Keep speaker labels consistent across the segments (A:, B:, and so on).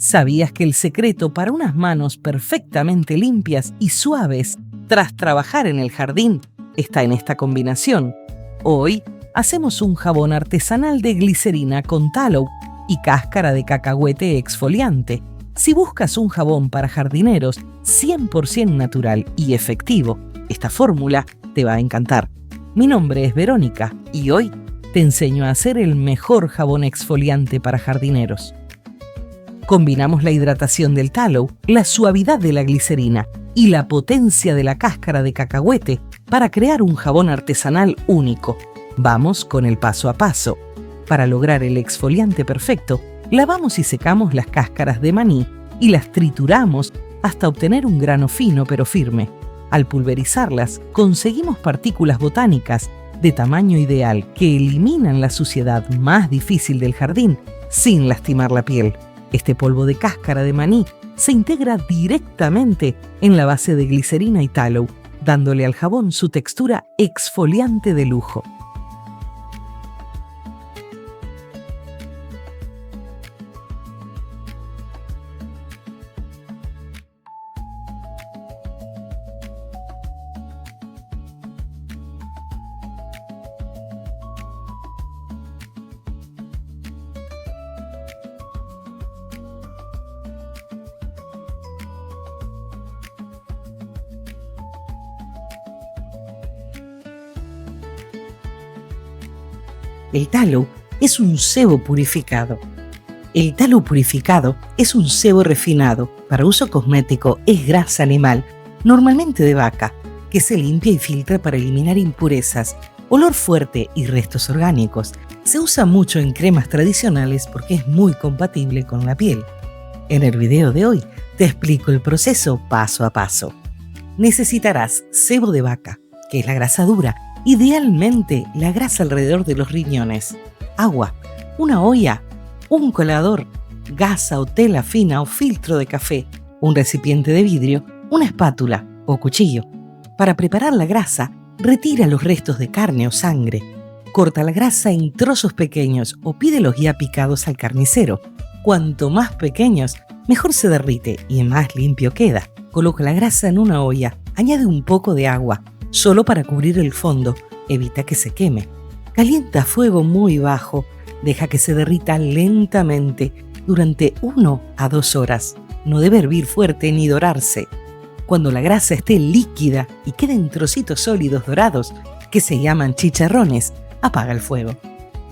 A: ¿Sabías que el secreto para unas manos perfectamente limpias y suaves tras trabajar en el jardín está en esta combinación? Hoy hacemos un jabón artesanal de glicerina con tallow y cáscara de cacahuete exfoliante. Si buscas un jabón para jardineros 100% natural y efectivo, esta fórmula te va a encantar. Mi nombre es Verónica y hoy te enseño a hacer el mejor jabón exfoliante para jardineros. Combinamos la hidratación del tallow, la suavidad de la glicerina y la potencia de la cáscara de cacahuete para crear un jabón artesanal único. Vamos con el paso a paso. Para lograr el exfoliante perfecto, lavamos y secamos las cáscaras de maní y las trituramos hasta obtener un grano fino pero firme. Al pulverizarlas, conseguimos partículas botánicas de tamaño ideal que eliminan la suciedad más difícil del jardín sin lastimar la piel. Este polvo de cáscara de maní se integra directamente en la base de glicerina y tallow, dándole al jabón su textura exfoliante de lujo. El tallow es un sebo purificado. El tallow purificado es un sebo refinado. Para uso cosmético es grasa animal, normalmente de vaca, que se limpia y filtra para eliminar impurezas, olor fuerte y restos orgánicos. Se usa mucho en cremas tradicionales porque es muy compatible con la piel. En el video de hoy te explico el proceso paso a paso. Necesitarás sebo de vaca, que es la grasa dura, idealmente la grasa alrededor de los riñones, agua, una olla, un colador, gasa o tela fina o filtro de café, un recipiente de vidrio, una espátula o cuchillo. Para preparar la grasa, retira los restos de carne o sangre. Corta la grasa en trozos pequeños o pídelos ya picados al carnicero. Cuanto más pequeños, mejor se derrite y más limpio queda. Coloca la grasa en una olla, añade un poco de agua, solo para cubrir el fondo, evita que se queme. Calienta a fuego muy bajo, deja que se derrita lentamente durante 1 a 2 horas. No debe hervir fuerte ni dorarse. Cuando la grasa esté líquida y queden trocitos sólidos dorados, que se llaman chicharrones, apaga el fuego.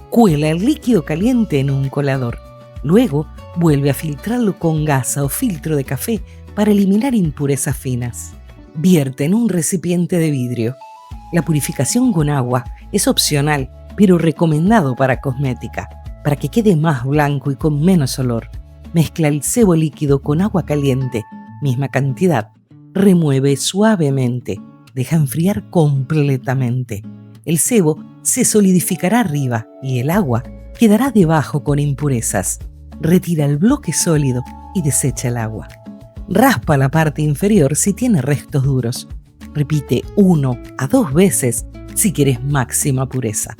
A: Cuela el líquido caliente en un colador. Luego, vuelve a filtrarlo con gasa o filtro de café para eliminar impurezas finas. Vierte en un recipiente de vidrio. La purificación con agua es opcional, pero recomendado para cosmética, para que quede más blanco y con menos olor. Mezcla el sebo líquido con agua caliente, misma cantidad. Remueve suavemente. Deja enfriar completamente. El sebo se solidificará arriba y el agua quedará debajo con impurezas. Retira el bloque sólido y desecha el agua. Raspa la parte inferior si tiene restos duros. Repite 1 a 2 veces si quieres máxima pureza.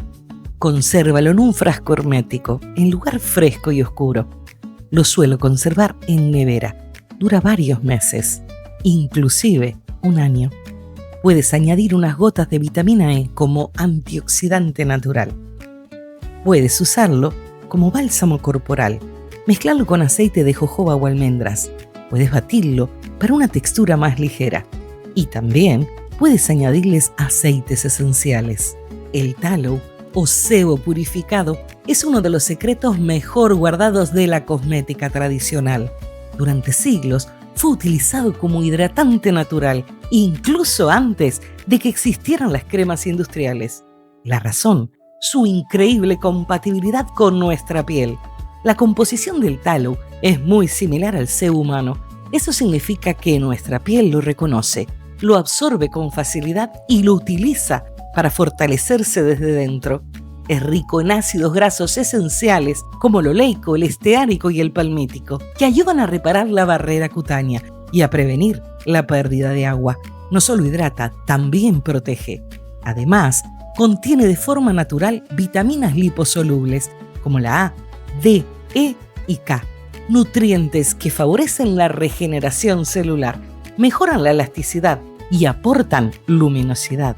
A: Consérvalo en un frasco hermético, en lugar fresco y oscuro. Lo suelo conservar en nevera. Dura varios meses, inclusive 1 año. Puedes añadir unas gotas de vitamina E como antioxidante natural. Puedes usarlo como bálsamo corporal. Mezclarlo con aceite de jojoba o almendras. Puedes batirlo para una textura más ligera. Y también puedes añadirles aceites esenciales. El tallow o sebo purificado es uno de los secretos mejor guardados de la cosmética tradicional. Durante siglos fue utilizado como hidratante natural, incluso antes de que existieran las cremas industriales. La razón, su increíble compatibilidad con nuestra piel. La composición del tallow es muy similar al sebo humano. Eso significa que nuestra piel lo reconoce, lo absorbe con facilidad y lo utiliza para fortalecerse desde dentro. Es rico en ácidos grasos esenciales como el oleico, el esteárico y el palmítico, que ayudan a reparar la barrera cutánea y a prevenir la pérdida de agua. No solo hidrata, también protege. Además, contiene de forma natural vitaminas liposolubles como la A, D, E y K, nutrientes que favorecen la regeneración celular, mejoran la elasticidad y aportan luminosidad.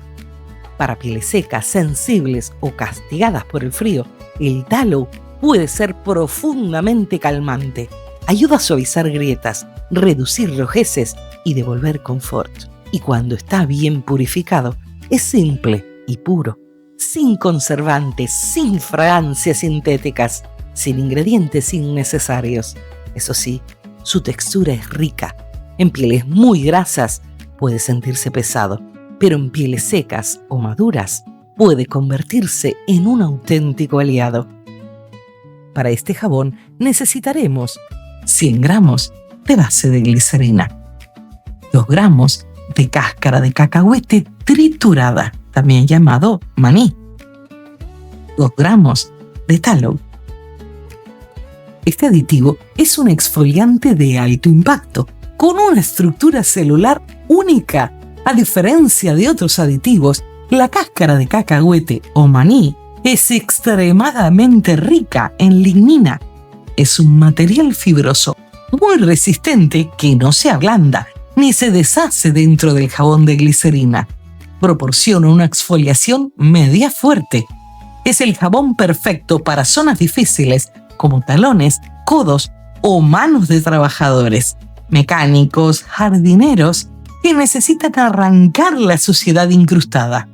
A: Para pieles secas, sensibles o castigadas por el frío, el tallow puede ser profundamente calmante. Ayuda a suavizar grietas, reducir rojeces y devolver confort. Y cuando está bien purificado, es simple y puro, sin conservantes, sin fragancias sintéticas, sin ingredientes innecesarios. Eso sí, su textura es rica. En pieles muy grasas puede sentirse pesado, pero en pieles secas o maduras puede convertirse en un auténtico aliado. Para este jabón necesitaremos 100 gramos de base de glicerina, 2 gramos de cáscara de cacahuete triturada, también llamado maní, 2 gramos de tallow. Este aditivo es un exfoliante de alto impacto, con una estructura celular única. A diferencia de otros aditivos, la cáscara de cacahuete o maní es extremadamente rica en lignina. Es un material fibroso muy resistente que no se ablanda ni se deshace dentro del jabón de glicerina. Proporciona una exfoliación media fuerte. Es el jabón perfecto para zonas difíciles como talones, codos o manos de trabajadores, mecánicos, jardineros que necesitan arrancar la suciedad incrustada.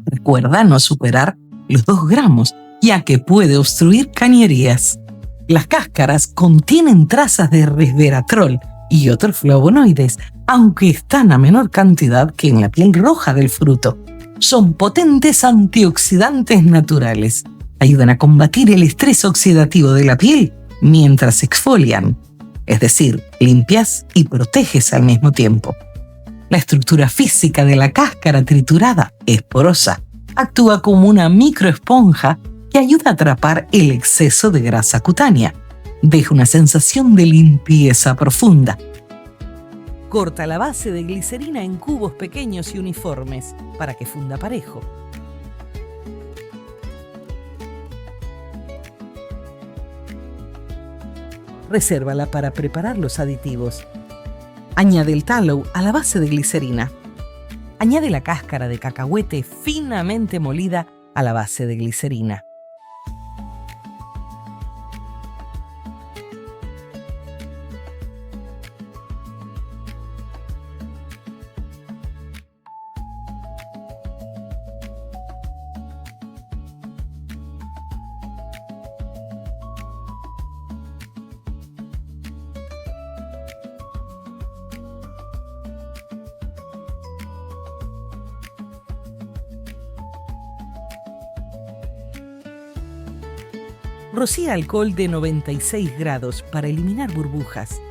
A: Recuerda no superar los 2 gramos, ya que puede obstruir cañerías. Las cáscaras contienen trazas de resveratrol y otros flavonoides, aunque están a menor cantidad que en la piel roja del fruto. Son potentes antioxidantes naturales. Ayudan a combatir el estrés oxidativo de la piel mientras exfolian, es decir, limpias y proteges al mismo tiempo. La estructura física de la cáscara triturada es porosa. Actúa como una microesponja que ayuda a atrapar el exceso de grasa cutánea. Deja una sensación de limpieza profunda. Corta la base de glicerina en cubos pequeños y uniformes para que funda parejo. Resérvala para preparar los aditivos. Añade el tallow a la base de glicerina. Añade la cáscara de cacahuete finamente molida a la base de glicerina. Rocía alcohol de 96 grados para eliminar burbujas.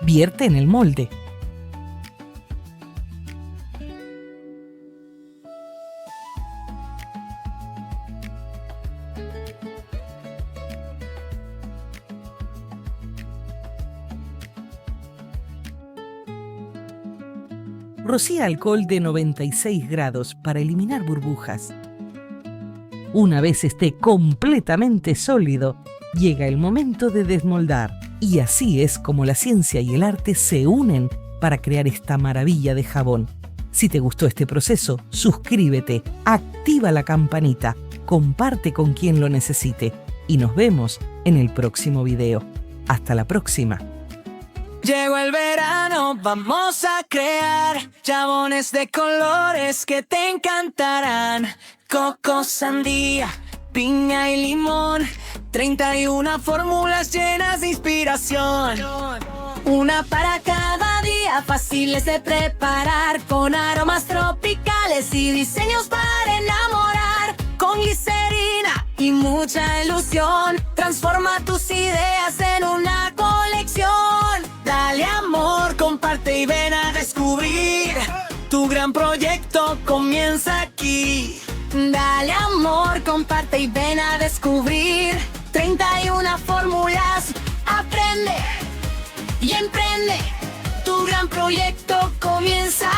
A: Vierte en el molde. Rocía alcohol de 96 grados para eliminar burbujas. Una vez esté completamente sólido, llega el momento de desmoldar. Y así es como la ciencia y el arte se unen para crear esta maravilla de jabón. Si te gustó este proceso, suscríbete, activa la campanita, comparte con quien lo necesite y nos vemos en el próximo video. Hasta la próxima.
B: Llegó el verano, vamos a crear jabones de colores que te encantarán. Coco, sandía, piña y limón, 31 fórmulas llenas de inspiración. Una para cada día, fáciles de preparar, con aromas tropicales y diseños para enamorar. Con glicerina y mucha ilusión, transforma tus ideas en una colección. Dale amor, comparte y ven a descubrir. Tu gran proyecto comienza aquí. Dale amor, comparte y ven a descubrir. 31 fórmulas, aprende y emprende. Tu gran proyecto comienza